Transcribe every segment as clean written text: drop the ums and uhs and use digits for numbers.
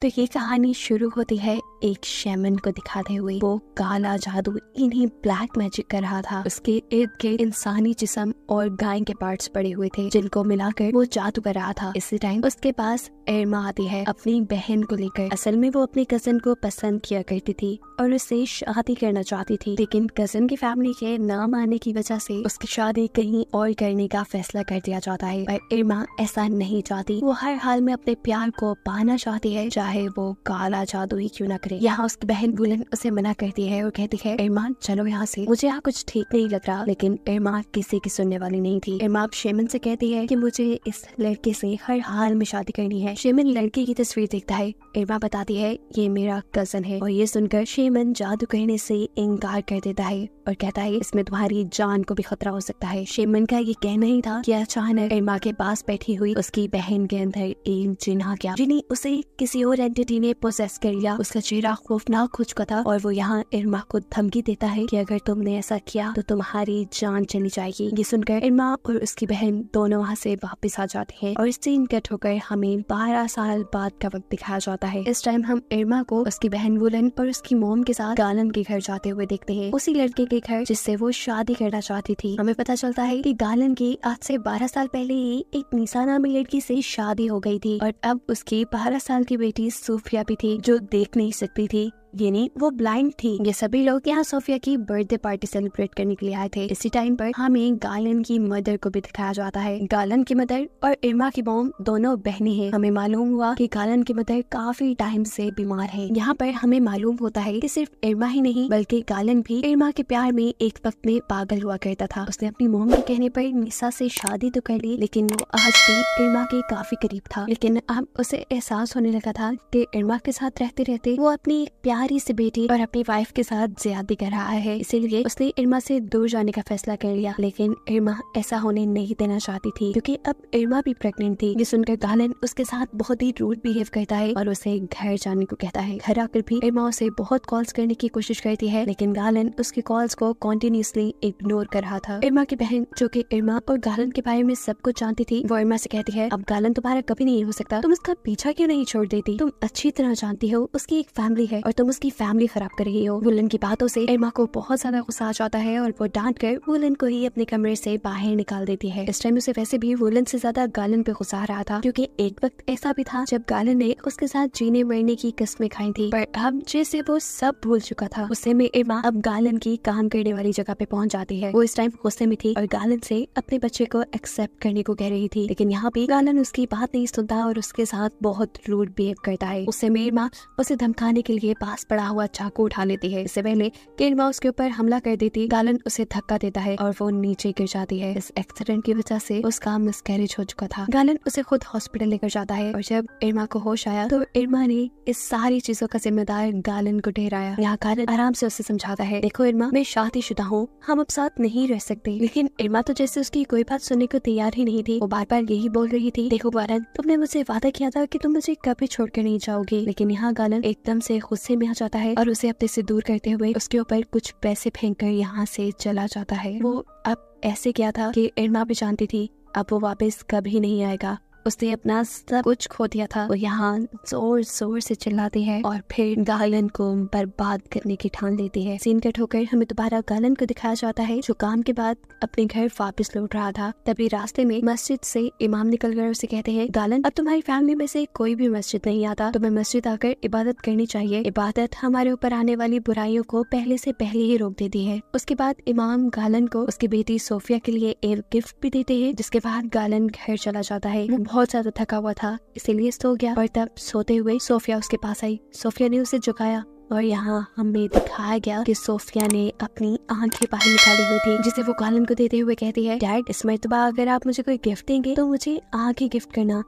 तो ये कहानी शुरू होती है एक शैमन को दिखाते हुए। वो काला जादू इन्हीं ब्लैक मैजिक कर रहा था। उसके इर्द गिर्द इंसानी जिस्म और गाय के पार्ट्स पड़े हुए थे जिनको मिलाकर वो जादू कर रहा था। इसी टाइम उसके पास इरमा आती है अपनी बहन को लेकर। असल में वो अपने कजन को पसंद किया करती थी और उससे शादी करना चाहती थी, लेकिन कजन की फैमिली के ना मानने की वजह से उसकी शादी कहीं और करने का फैसला कर दिया जाता है। पर इरमा ऐसा नहीं चाहती। वो हर हाल में अपने प्यार को पाना चाहती है, चाहे वो काला जादू ही क्यों न करे। यहाँ उसकी बहन वुलन उसे मना करती है और कहती है इरमा चलो यहाँ से, मुझे यहाँ कुछ ठीक नहीं लग रहा। लेकिन इरमा किसी की सुनने वाली नहीं थी। इरमा शेमन से कहती है कि मुझे इस लड़के से हर हाल में शादी करनी है। शेमन लड़के की तस्वीर देखता है। इरमा बताती है ये मेरा कजन है और ये सुनकर शेमन जादू करने से इनकार कर देता है और कहता है इसमें तुम्हारी जान को भी खतरा हो सकता है। शेमन का ये कहना ही था कि अचानक इरमा के पास बैठी हुई उसकी बहन के अंदर एक जिन आ गया, जिन्हें उसे किसी और एंटिटी ने पोसेस कर लिया। उसका चेहरा खौफनाक हो चुका था और वो यहाँ इरमा को धमकी देता है कि अगर तुमने ऐसा किया तो तुम्हारी जान चली जाएगी। ये सुनकर इरमा और उसकी बहन दोनों वहाँ से वापस आ जाती हैं और इस सीन कट होकर हमें 12 साल बाद का वक्त दिखाया जाता है। इस टाइम हम इरमा को उसकी बहन वुलन और उसकी मोम के साथ गालन के घर जाते हुए देखते हैं, उसी लड़के के घर जिससे वो शादी करना चाहती थी। हमें पता चलता है कि गालन की आज से 12 साल पहले ही एक निसा नामी लड़की से शादी हो गई थी और अब उसकी 12 साल की बेटी सूफिया भी थी जो देख नहीं सकती थी, यानी वो ब्लाइंड थी। ये सभी लोग यहाँ सोफिया की बर्थडे पार्टी सेलिब्रेट करने के लिए आए थे। इसी टाइम पर हमें गालन की मदर को भी दिखाया जाता है। गालन की मदर और इरमा की मॉम दोनों बहनें हैं। हमें मालूम हुआ कि गालन की मदर काफी टाइम से बीमार है। यहाँ पर हमें मालूम होता है कि सिर्फ इरमा ही नहीं बल्कि गालन भी इरमा के प्यार में एक वक्त में पागल हुआ करता था। उसने अपनी मॉम के कहने पर निसा से शादी तो कर ली, लेकिन वो आज भी इरमा के काफी करीब था। लेकिन अब उसे एहसास होने लगा था कि इरमा के साथ रहते रहते वो अपनी प्यारी से बेटी और अपनी वाइफ के साथ ज्यादती कर रहा है। इसीलिए उसने इरमा से दूर जाने का फैसला कर लिया। लेकिन इरमा ऐसा होने नहीं देना चाहती थी क्योंकि अब इरमा भी प्रेग्नेंट थी। ये सुनकर गालन उसके साथ बहुत ही रूड बिहेव करता है और उसे घर जाने को कहता है। घर आकर भी इरमा उसे बहुत कॉल्स करने की कोशिश करती है, लेकिन गालन उसकी कॉल्स को कॉन्टिन्यूसली इग्नोर कर रहा था। इरमा की बहन जो कि इरमा और गालन के बारे में सब कुछ जानती थी, वो इरमा से कहती है अब गालन तुम्हारा कभी नहीं हो सकता, तुम उसका पीछा क्यों नहीं छोड़ देती? तुम अच्छी तरह जानती हो उसकी एक फैमिली है और तुम उसकी फैमिली खराब कर रही हो। वुलन की बातों से इरमा को बहुत ज्यादा गुस्सा आ जाता है और वो डांट कर वुलन को ही अपने कमरे से बाहर निकाल देती है। इस टाइम उसे वैसे भी वुलन से ज्यादा गालन पे गुस्सा आ रहा था क्योंकि एक वक्त ऐसा भी था जब गालन ने उसके साथ जीने मरने की कस्में खाई थी, पर अब जैसे वो सब भूल चुका था। गुस्से में इरमा अब गालन की काम करने वाली जगह पे पहुंच जाती है। वो इस टाइम गुस्से में थी और गालन से अपने बच्चे को एक्सेप्ट करने को कह रही थी, लेकिन यहाँ पे गालन उसकी बात नहीं सुनता और उसके साथ बहुत रूड बिहेव करता है। उससे इरमा उसे धमकाने के लिए पास पड़ा हुआ चाकू उठा लेती है। इससे पहले कि इरमा उसके ऊपर हमला कर देती, गालन उसे धक्का देता है और वो नीचे गिर जाती है। इस एक्सीडेंट की वजह से उसका मिसकैरेज हो चुका था। गालन उसे खुद हॉस्पिटल लेकर जाता है और जब इरमा को होश आया तो इरमा ने इस सारी चीजों का जिम्मेदार गालन को ठहराया। यहाँ गालन आराम से उसे समझाता है देखो इरमा, मैं शादीशुदा हूँ, हम अब साथ नहीं रह सकते। लेकिन इरमा तो जैसे उसकी कोई बात सुनने को तैयार ही नहीं थी। वो बार बार यही बोल रही थी देखो गालन, तुमने मुझसे वादा किया था कि तुम मुझे कभी छोड़कर नहीं जाओगी। लेकिन यहाँ गालन एकदम से गुस्से में आ जाता है और उसे अपने से दूर करते हुए उसके ऊपर कुछ पैसे फेंककर यहाँ से चला जाता है। वो अब ऐसे किया था कि इरमा भी जानती थी अब वो वापस कभी नहीं आएगा। उसने अपना सब कुछ खो दिया था। वो यहाँ जोर जोर से चिल्लाती है और फिर गालन को बर्बाद करने की ठान लेती है। सीन कट होकर हमें दोबारा गालन को दिखाया जाता है जो काम के बाद अपने घर वापस लौट रहा था। तभी रास्ते में मस्जिद से इमाम निकल कर उसे कहते हैं गालन, अब तुम्हारी फैमिली में से कोई भी मस्जिद नहीं आता, तुम्हें मस्जिद आकर इबादत करनी चाहिए। इबादत हमारे ऊपर आने वाली बुराइयों को पहले से पहले ही रोक देती है। उसके बाद इमाम गालन को उसकी बेटी सोफिया के लिए एक गिफ्ट भी देते हैं, जिसके बाद गालन घर चला जाता है। बहुत ज्यादा थका हुआ था इसीलिए सो गया और तब सोते हुए सोफिया उसके पास आई। सोफिया ने उसे जगाया और यहाँ हमें दिखाया गया कि सोफिया ने अपनी आंखें बाहर निकाली हुई थी, जिसे वो गालन को देते हुए कहती है डैड, इस मर्तबा अगर आप मुझे कोई गिफ्ट देंगे तो मुझे आंखें गिफ्ट करना।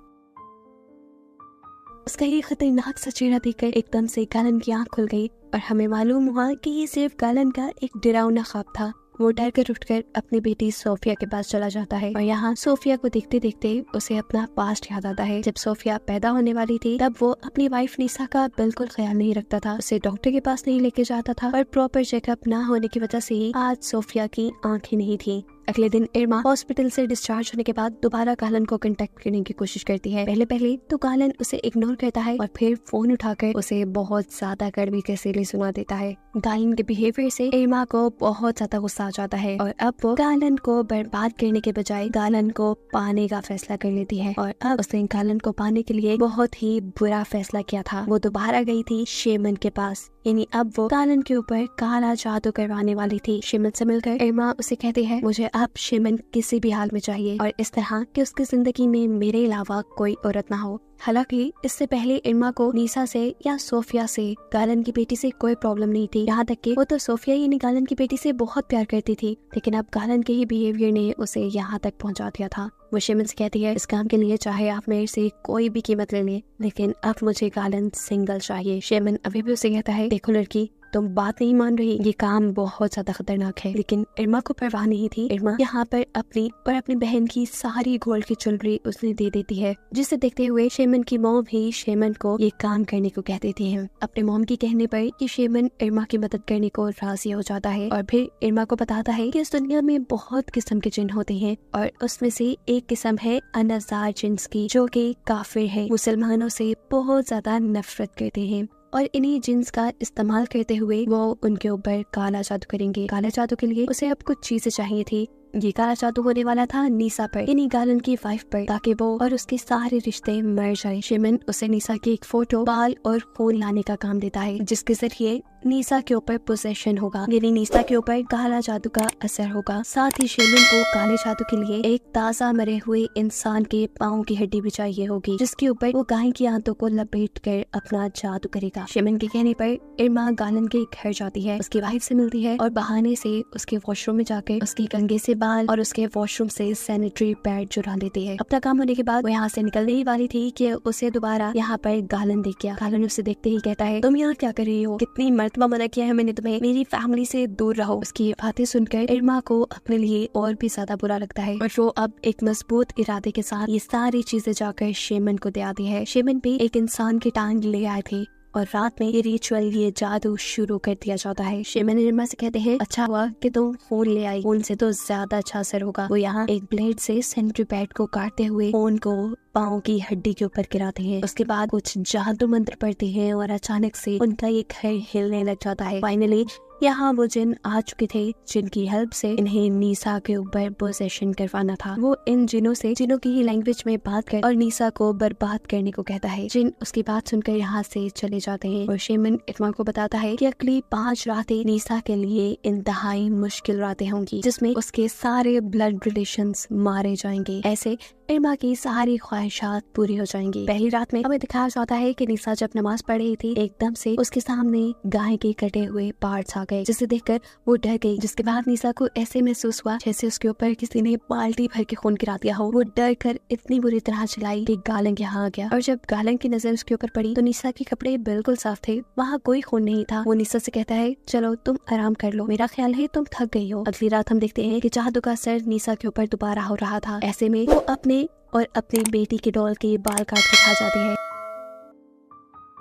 उसका ये खतरनाक सा चेहरा देखकर एकदम से गालन की आंख खुल गई और हमें मालूम हुआ कि ये सिर्फ गालन का एक डरावना ख्वाब था। वो डर कर उठकर अपनी बेटी सोफिया के पास चला जाता है और यहाँ सोफिया को देखते देखते उसे अपना पास्ट याद आता है। जब सोफिया पैदा होने वाली थी तब वो अपनी वाइफ निसा का बिल्कुल ख्याल नहीं रखता था, उसे डॉक्टर के पास नहीं लेके जाता था और प्रॉपर चेकअप ना होने की वजह से ही आज सोफिया की आंखें नहीं थी। अगले दिन इरमा हॉस्पिटल से डिस्चार्ज होने के बाद दोबारा गालन को कांटेक्ट करने की कोशिश करती है। पहले तो गालन उसे इग्नोर करता है और फिर फोन उठाकर उसे बहुत ज्यादा कड़वी तस्वीरें सुना देता है। गालन के बिहेवियर से इरमा को बहुत ज्यादा गुस्सा आ जाता है और अब वो गालन को बर्बाद करने के बजाय गालन को पाने का फैसला कर लेती है। और अब उसने गालन को पाने के लिए बहुत ही बुरा फैसला किया था। वो दोबारा गई थी शेमन के पास, यानी अब वो गालन के ऊपर काला जादू करवाने वाली थी। शेमन से मिलकर इरमा उसे कहती है, मुझे अब शेमन किसी भी हाल में चाहिए और इस तरह कि उसकी जिंदगी में मेरे अलावा कोई औरत ना हो। हालांकि इससे पहले इरमा को नीसा से या सोफिया से, गालन की बेटी से कोई प्रॉब्लम नहीं थी। यहाँ तक कि वो तो सोफिया यानी गालन की बेटी से बहुत प्यार करती थी, लेकिन अब गालन के ही बिहेवियर ने उसे यहाँ तक पहुँचा दिया था। वो शेमन से कहती है, इस काम के लिए चाहे आप मेरे से कोई भी कीमत ले लें, लेकिन अब मुझे गालन सिंगल चाहिए। शेमन अभी भी उसे कहता है, देखो लड़की, तुम बात नहीं मान रही, ये काम बहुत ज्यादा खतरनाक है। लेकिन इरमा को परवाह नहीं थी। इरमा यहाँ पर अपनी और अपनी बहन की सारी गोल्ड की ज्वेलरी उसने दे देती है, जिसे देखते हुए शेमन की मॉम भी शेमन को ये काम करने को कह देती है। अपने मॉम के कहने पर कि शेमन इरमा की मदद करने को राजी हो जाता है और फिर इरमा को बताता है कि इस दुनिया में बहुत किस्म के जिन होते हैं और उसमें से एक किस्म है अनज़ार जिन्स की, जो कि काफिर है, मुसलमानों से बहुत ज्यादा नफरत करते हैं और इन्हीं जिन्स का इस्तेमाल करते हुए वो उनके ऊपर काला जादू करेंगे। काला जादू के लिए उसे अब कुछ चीजें चाहिए थी। ये काला जादू होने वाला था नीसा पर, यानी गालन की वाइफ पर, ताकि वो और उसके सारे रिश्ते मर जाए। शेमन उसे नीसा की एक फोटो, बाल और फोन लाने का काम देता है, जिसके जरिए नीसा के ऊपर पोजेशन होगा, यानी नीसा के ऊपर काला जादू का असर होगा। साथ ही शेमन को काले जादू के लिए एक ताजा मरे हुए इंसान के पाँव की हड्डी भी चाहिए होगी, जिसके ऊपर वो गाय की आंतों को लपेट कर अपना जादू करेगा। शेमन के कहने पर इरमा गालन के घर जाती है, उसकी वाइफ से मिलती है और बहाने से उसके वॉशरूम में जाकर उसके कंघे से बाल और उसके वॉशरूम से सैनिटरी पैड चुरा लेती है। अपना काम होने के बाद वो यहाँ से निकलने ही वाली थी कि उसे दोबारा यहाँ पर गालन देख गया। गालन उसे देखते ही कहता है, तुम यहाँ क्या कर रही हो? कितनी मर्तबा मना किया है मैंने तुम्हें, मेरी फैमिली से दूर रहो। उसकी बातें सुनकर इरमा को अपने लिए और भी ज्यादा बुरा लगता है और वो अब एक मजबूत इरादे के साथ ये सारी चीजें जाकर शेमन को दे आती है। शेमन भी एक इंसान की टांग ले आए थे और रात में ये रिचुअल, ये जादू शुरू कर दिया जाता है। शेमन इरमा से कहते हैं, अच्छा हुआ कि तुम फोन ले आई, फोन से तो ज्यादा अच्छा असर होगा। वो यहाँ एक ब्लेड से सैनिटरी पैड को काटते हुए फोन को पाँव की हड्डी के ऊपर गिराते हैं। उसके बाद कुछ जादू मंत्र पढ़ते हैं और अचानक से उनका ये घर हिलने लग जाता है। फाइनली यहाँ वो जिन आ चुके थे, जिनकी हेल्प से इन्हें नीसा के ऊपर पोजेशन करवाना था। वो इन जिनों से, जिनों की ही लैंग्वेज में बात कर और नीसा को बर्बाद करने को कहता है। जिन उसकी बात सुनकर यहाँ से चले जाते हैं और शेमन इरमा को बताता है कि अगली 5 रातें नीसा के लिए इंतहाई मुश्किल रातें होंगी, जिसमें उसके सारे ब्लड रिलेशंस मारे जाएंगे। ऐसे इरमा की सारी ख्वाहिशात पूरी हो जाएंगी। पहली रात में हमें दिखाया जाता है कि नीसा जब नमाज पढ़ रही थी, एकदम से उसके सामने गाय के कटे हुए पार्ट्स आ गए, जिसे देखकर वो डर गई। जिसके बाद नीसा को ऐसे महसूस हुआ जैसे उसके ऊपर किसी ने बाल्टी भर के खून गिरा दिया हो। वो डर कर इतनी बुरी तरह चिल्लाई कि गालन यहाँ आ गया और जब गालन की नजर उसके ऊपर पड़ी तो नीसा के कपड़े बिल्कुल साफ थे, वहाँ कोई खून नहीं था। वो नीसा से कहता है, चलो तुम आराम कर लो, मेरा ख्याल है तुम थक गई हो। अगली रात हम देखते हैं कि जादू का असर नीसा के ऊपर दोबारा हो रहा था। ऐसे में वो अपने और अपनी बेटी के डॉल के बाल काट के खा जाती है,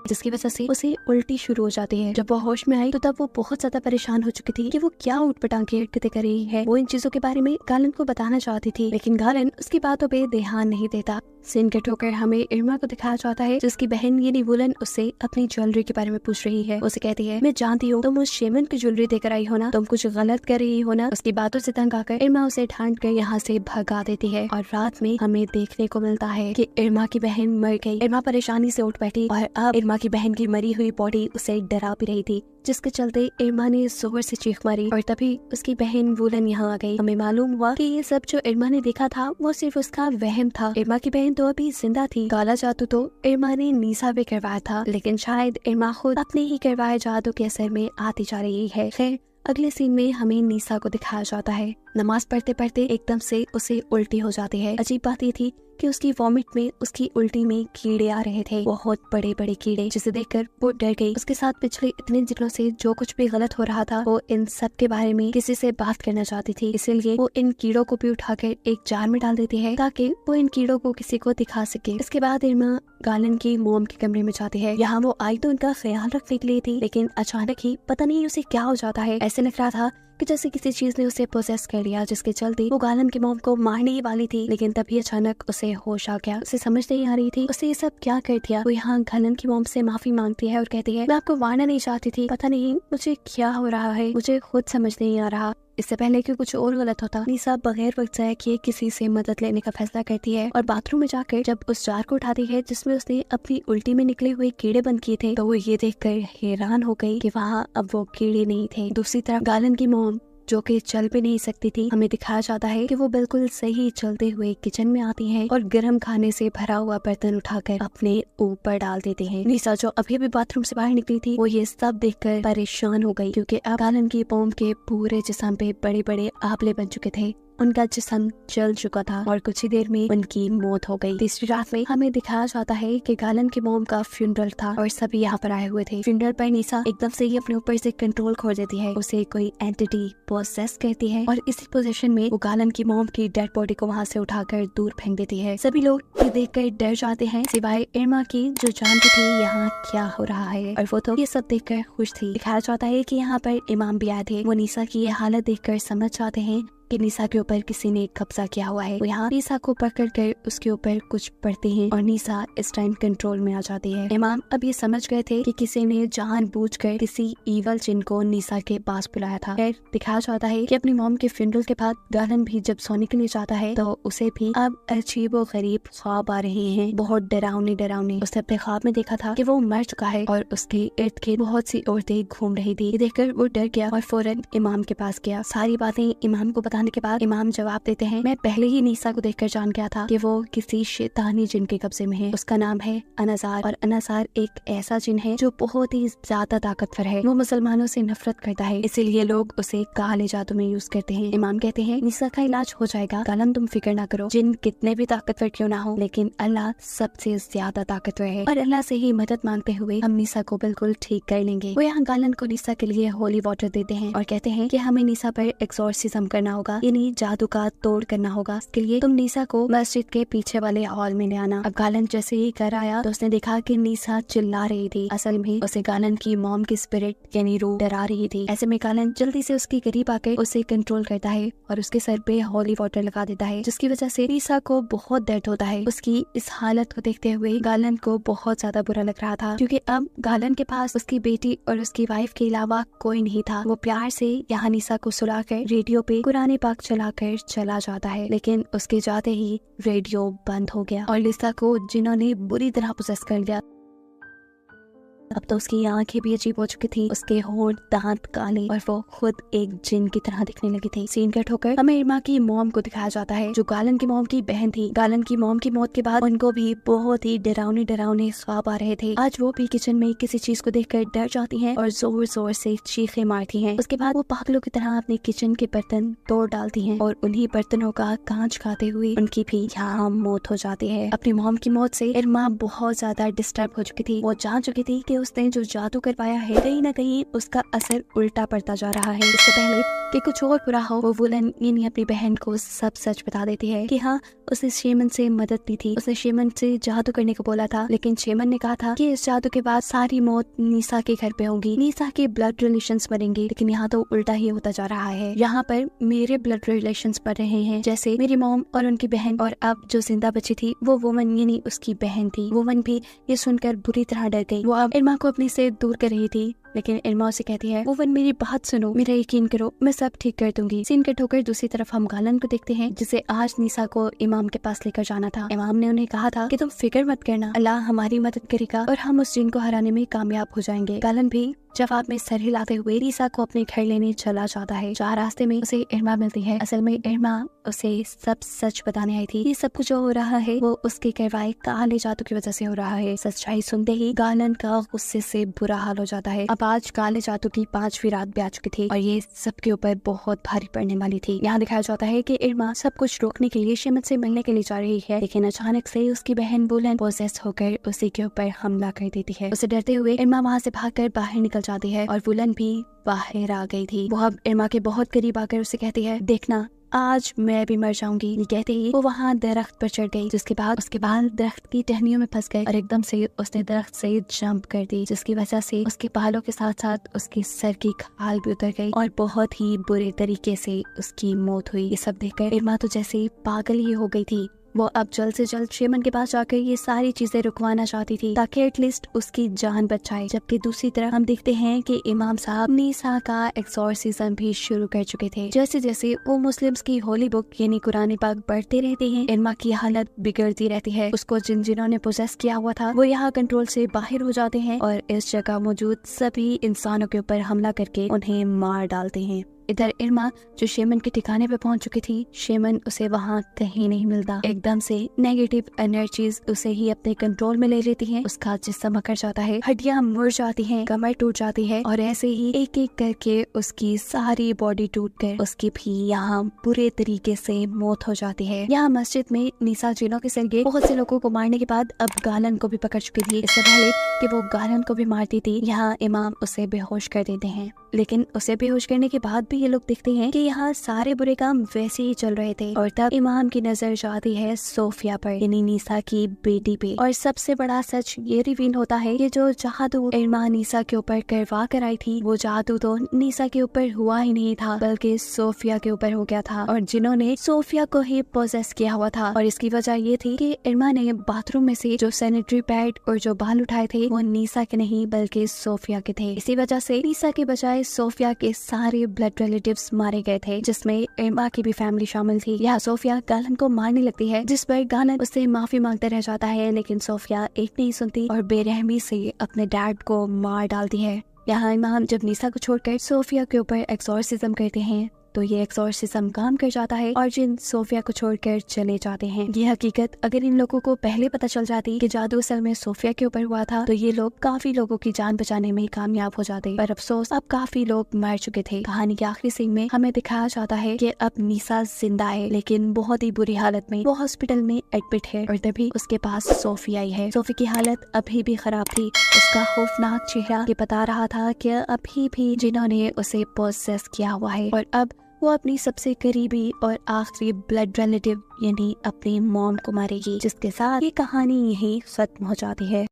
जिसकी वजह से उसे उल्टी शुरू हो जाती है। जब वो होश में आई तो तब वो बहुत ज्यादा परेशान हो चुकी थी कि वो क्या उठपटांग की हरकतें कर रही है। वो इन चीजों के बारे में गालन को बताना चाहती थी, लेकिन गालन उसकी बातों पे ध्यान नहीं देता। सीन कट होकर हमें इरमा को दिखाया जाता है, जिसकी बहन यानी वुलन उससे अपनी ज्वेलरी के बारे में पूछ रही है। उसे कहती है, मैं जानती हूँ तुम उस शेमन की ज्वेलरी देकर आई हो ना, तुम कुछ गलत कर रही हो ना। उसकी बातों से तंग आकर इरमा उसे ढांढ कर यहाँ से भगा देती है और रात में हमें देखने को मिलता है कि इरमा की बहन मर गई। इरमा परेशानी से उठ बैठी और अब इरमा की बहन की मरी हुई बॉडी उसे डरा भी रही थी, जिसके चलते इरमा ने जोर से चीख मारी और तभी उसकी बहन वुलन यहाँ आ गई। हमें मालूम हुआ कि ये सब जो इरमा ने देखा था वो सिर्फ उसका वहम था। इरमा की बहन तो अभी जिंदा थी। काला जादू तो इरमा ने नीसा पे करवाया था, लेकिन शायद इरमा खुद अपने ही करवाए जादू के असर में आती जा रही है। खैर, अगले सीन में हमें नीसा को दिखाया जाता है। नमाज पढ़ते पढ़ते एकदम से उसे उल्टी हो जाती है। अजीब बात ये थी कि उसकी वॉमिट में, उसकी उल्टी में कीड़े आ रहे थे, बहुत बड़े बड़े कीड़े, जिसे देखकर वो डर गई। उसके साथ पिछले इतने दिनों से जो कुछ भी गलत हो रहा था, वो इन सब के बारे में किसी से बात करना चाहती थी। इसीलिए वो इन कीड़ों को भी उठाकर एक जार में डाल देती है ताकि वो इन कीड़ों को किसी को दिखा सके। इसके बाद इरमा गालन की मोम के कमरे में जाती है। यहाँ वो आई तो उनका ख्याल रखने के लिए थी, लेकिन अचानक ही पता नहीं उसे क्या हो जाता है। ऐसे लग रहा था कि जैसे किसी चीज ने उसे पोजेस कर लिया, जिसके चलते वो गालन की मॉम को मारने ही वाली थी। लेकिन तभी अचानक उसे होश आ गया। उसे समझ नहीं आ रही थी उसे ये सब क्या कर दिया। वो यहाँ गालन की मॉम से माफी मांगती है और कहती है मैं आपको मारना नहीं चाहती थी, पता नहीं मुझे क्या हो रहा है, मुझे खुद समझ नहीं आ रहा। इससे पहले कि कुछ और गलत होता, निशा बगैर वक्त जाए किए किसी से मदद लेने का फैसला करती है और बाथरूम में जाकर जब उस जार को उठाती है जिसमें उसने अपनी उल्टी में निकले हुए कीड़े बंद किए थे, तो वो ये देखकर हैरान हो गई कि वहाँ अब वो कीड़े नहीं थे। दूसरी तरफ गालन की मॉम जो कि चल भी नहीं सकती थी, हमें दिखाया जाता है कि वो बिल्कुल सही चलते हुए किचन में आती हैं और गर्म खाने से भरा हुआ बर्तन उठाकर अपने ऊपर डाल देते हैं। निशा जो अभी भी बाथरूम से बाहर निकली थी, वो ये सब देखकर परेशान हो गई क्योंकि अब गालन की मॉम के पूरे जिस्म पे बड़े बड़े आंवले बन चुके थे। उनका जिस्म जल चुका था और कुछ ही देर में उनकी मौत हो गई। तीसरी रात में हमें दिखाया जाता है कि गालन की मॉम का फ्यूनरल था और सभी यहाँ पर आए हुए थे। फ्यूनरल पर निशा एकदम से ही अपने ऊपर से कंट्रोल खो देती है, उसे कोई एंटिटी पोसेस करती है और इसी पोजीशन में वो गालन की मॉम की डेड बॉडी को वहाँ से उठाकर दूर फेंक देती है। सभी लोग ये देखकर डर जाते हैं सिवाय इरमा की, जो जानती थी यहाँ क्या हो रहा है, और वो तो ये सब देखकर खुश थी। दिखाया जाता है कि यहाँ पर इमाम भी आए थे। वो निशा की ये हालत देखकर समझ जाते हैं कि निशा के ऊपर किसी ने कब्जा किया हुआ है। वो यहाँ निशा को पकड़ कर उसके ऊपर कुछ पढ़ते हैं और निशा इस टाइम कंट्रोल में आ जाती है। इमाम अब ये समझ गए थे कि किसी ने जानबूझकर किसी ईवल जिन को निशा के पास बुलाया था। फिर दिखाया जाता है कि अपनी मॉम के फ्यूनरल के बाद गालन भी जब सोने के लिए जाता है तो उसे भी अब अजीब और गरीब ख्वाब आ रहे हैं, बहुत डरावने। उसने अपने ख्वाब में देखा था कि वो मर चुका है और उसके इर्द गिर्द बहुत सी औरतें घूम रही थी। ये देखकर वो डर गया और फौरन इमाम के पास गया। सारी बातें इमाम को बताने के बाद इमाम जवाब देते हैं मैं पहले ही निशा को देखकर जान गया था कि वो किसी शैतानी जिन के कब्जे में है। उसका नाम है अनाजार और अनाजार एक ऐसा जिन है जो बहुत ही ज्यादा ताकतवर है। वो मुसलमानों से नफरत करता है, इसीलिए लोग उसे काले जादू में यूज करते हैं। इमाम कहते हैं निशा का इलाज हो जाएगा, गालन तुम फिक्र ना करो। जिन कितने भी ताकतवर क्यों ना हो, लेकिन अल्लाह सबसे ज्यादा ताकतवर है और अल्लाह से ही मदद मांगते हुए हम निशा को बिल्कुल ठीक कर लेंगे। वो यहाँ गालन को निशा के लिए होली वाटर देते हैं और कहते हैं कि हमें निशा पर एक्सोर्सिज्म करना होगा, यानी जादू का तोड़ करना होगा। इसके लिए तुम निशा को मस्जिद के पीछे वाले हॉल में ले आना। अब गालन जैसे ही घर आया तो उसने देखा कि निशा चिल्ला रही थी। असल में उसे गालन की मॉम की स्पिरिट यानी रूह डरा रही थी। ऐसे में गालन जल्दी से उसके करीब आकर उसे कंट्रोल करता है और उसके सर पे हॉली वाटर लगा देता है, जिसकी वजह से निशा को बहुत दर्द होता है। उसकी इस हालत को देखते हुए गालन को बहुत ज्यादा बुरा लग रहा था क्योंकि अब गालन के पास उसकी बेटी और उसकी वाइफ के अलावा कोई नहीं था। वो प्यार से यहाँ निशा को सुलाकर रेडियो पे कुरान पाक चलाकर चला जाता है, लेकिन उसके जाते ही रेडियो बंद हो गया और निशा को जिन्होंने बुरी तरह पोसेस कर लिया। अब तो उसकी आंखें भी अजीब हो चुकी थी, उसके होंठ दांत काले और वो खुद एक जिन की तरह दिखने लगी थी। सीन कट होकर हमें इरमा की मॉम को दिखाया जाता है जो गालन की मॉम की बहन थी। गालन की मॉम की मौत के बाद उनको भी बहुत ही डरावने ख्वाब आ रहे थे। आज वो भी किचन में किसी चीज को देखकर डर जाती हैं और जोर जोर से चीखें मारती हैं। उसके बाद वो पागलों की तरह अपने किचन के बर्तन तोड़ डालती हैं और उन्हीं बर्तनों का कांच खाते हुए उनकी भी यहाँ मौत हो जाती है। अपनी मॉम की मौत से इरमा बहुत ज्यादा डिस्टर्ब हो चुकी थी। वो जान चुकी थी कि उसने जो जादू करवाया है कहीं न कहीं उसका असर उल्टा पड़ता जा रहा है। इससे पहले कि कुछ और बुरा हो, वो वुलन यानी अपनी बहन को सब सच बता देती है कि हाँ उसने शेमन से मदद ली थी, उसने शेमन से जादू करने को बोला था, लेकिन शेमन ने कहा था कि इस जादू के बाद सारी मौत निशा के घर पे होगी, निशा के ब्लड रिलेशंस मरेंगे। लेकिन यहाँ तो उल्टा ही होता जा रहा है। यहाँ पर मेरे ब्लड रिलेशंस मर रहे हैं, जैसे मेरी मॉम और उनकी बहन, और अब जो जिंदा बची थी वो वुमन यानी उसकी बहन थी। वुमन भी ये सुनकर बुरी तरह डर गई। वो अब इरमा को अपनी से दूर कर रही थी, लेकिन इरमा उसे कहती है वुमन मेरी बात सुनो, मेरा यकीन करो, मैं सब ठीक कर दूंगी। सीन कट होकर दूसरी तरफ हम गालन को देखते हैं जिसे आज निशा को इमाम के पास लेकर जाना था। इमाम ने उन्हें कहा था कि तुम फिक्र मत करना, अल्लाह हमारी मदद करेगा और हम उस जिन को हराने में कामयाब हो जाएंगे। गालन भी जवाब में सर हिलाते हुए निशा को अपने घर लेने चला जाता है। जहाँ रास्ते में उसे इरमा मिलती है। असल में इरमा उसे सब सच बताने आई थी। ये सब कुछ जो हो रहा है वो उसके करवाए काले जादू की वजह से हो रहा है। सच्चाई सुनते ही गालन का गुस्से से बुरा हाल हो जाता है। अब आज काले जादू की 5वीं रात भी आ चुकी थी और ये सबके ऊपर बहुत भारी पड़ने वाली थी। यहाँ दिखाया जाता है कि इरमा सब कुछ रोकने के लिए शेमन से मिलने के लिए जा रही है, लेकिन अचानक से उसकी बहन वुलन पोसेस होकर उसी के ऊपर हमला कर देती है। उसे डरते हुए इरमा वहाँ से भागकर बाहर निकल जाती है और वुलन भी बाहर आ गई थी। वो अब इरमा के बहुत करीब आकर उसे कहती है देखना आज मैं भी मर जाऊंगी। ये कहते ही वो वहाँ दरख्त पर चढ़ गई, जिसके बाद उसके बाल दरख्त की टहनियों में फंस गए और एकदम से उसने दरख्त से जंप कर दी, जिसकी वजह से उसके बालों के साथ साथ उसके सर की खाल भी उतर गई और बहुत ही बुरे तरीके से उसकी मौत हुई। ये सब देखकर इरमा तो जैसे पागल ही हो गई थी। वो अब जल्द से जल्द शेमन के पास जाकर ये सारी चीजें रुकवाना चाहती थी ताकि एटलीस्ट उसकी जान बच जाए। जबकि दूसरी तरफ हम देखते हैं कि इमाम साहब नीसा का एक्सॉर्सिज्म भी शुरू कर चुके थे। जैसे जैसे वो मुस्लिम्स की होली बुक यानी कुरान पाक पढ़ते रहते हैं, इरमा की हालत बिगड़ती रहती है। उसको जिन्होंने पोजेस किया हुआ था वो यहाँ कंट्रोल से बाहर हो जाते हैं और इस जगह मौजूद सभी इंसानों के ऊपर हमला करके उन्हें मार डालते हैं। इधर इरमा जो शेमन के ठिकाने पे पहुंच चुकी थी, शेमन उसे वहाँ कहीं नहीं मिलता। एकदम से नेगेटिव एनर्जीज उसे ही अपने कंट्रोल में ले लेती हैं। उसका जिस्म अकड़ जाता है, हड्डियां मुड़ जाती हैं, कमर टूट जाती है और ऐसे ही एक एक करके उसकी सारी बॉडी टूटकर उसकी भी यहाँ बुरे तरीके से मौत हो जाती है। यहाँ मस्जिद में नीसा जिनों के जरिए बहुत से लोगों को मारने के बाद अब गालन को भी पकड़ चुकी थी। इससे पहले कि वो गालन को भी मारती थी, यहाँ इमाम उसे बेहोश कर देते हैं। लेकिन उसे बेहोश करने के बाद भी ये लोग देखते हैं कि यहाँ सारे बुरे काम वैसे ही चल रहे थे और तब इमाम की नजर जाती है सोफिया पर यानी नीसा की बेटी पे। और सबसे बड़ा सच ये रिवील होता है कि जो जादू इरमा नीसा के ऊपर करवा कर आई थी वो जादू तो नीसा के ऊपर हुआ ही नहीं था बल्कि सोफिया के ऊपर हो गया था और जिन्होंने सोफिया को ही पोजेस किया हुआ था। और इसकी वजह ये थी कि इरमा ने बाथरूम में से जो सैनिटरी पैड और जो बाल उठाए थे वो नीसा के नहीं बल्कि सोफिया के थे। इसी वजह से नीसा के बजाय सोफिया के सारे ब्लड रिलेटिव्स मारे गए थे, जिसमें इरमा की भी फैमिली शामिल थी। यहाँ सोफिया गालन को मारने लगती है, जिस पर गालन उससे माफी मांगता रह जाता है, लेकिन सोफिया एक नहीं सुनती और बेरहमी से अपने डैड को मार डालती है। यहाँ इमाम जब नीसा को छोड़कर सोफिया के ऊपर एक्सॉर्सिज्म करते हैं तो ये एक्सॉर्सिज्म काम कर जाता है और जिन सोफिया को छोड़कर चले जाते हैं। ये हकीकत अगर इन लोगों को पहले पता चल जाती कि जादू असल में सोफिया के ऊपर हुआ था तो ये लोग काफी लोगों की जान बचाने में कामयाब हो जाते। पर अफसोस अब काफी लोग मर चुके थे। कहानी के आखिरी सीन में हमें दिखाया जाता है कि अब नीसा जिंदा है लेकिन बहुत ही बुरी हालत में। वो हॉस्पिटल में एडमिट है और तभी उसके पास सोफी आई है। सोफी की हालत अभी भी खराब थी। उसका खौफनाक चेहरा ये बता रहा था कि अभी भी जिन्होंने उसे पोसेस किया हुआ है और अब वो अपनी सबसे करीबी और आखिरी ब्लड रिलेटिव यानी अपनी मॉम को मारेगी, जिसके साथ ये कहानी यही खत्म हो जाती है।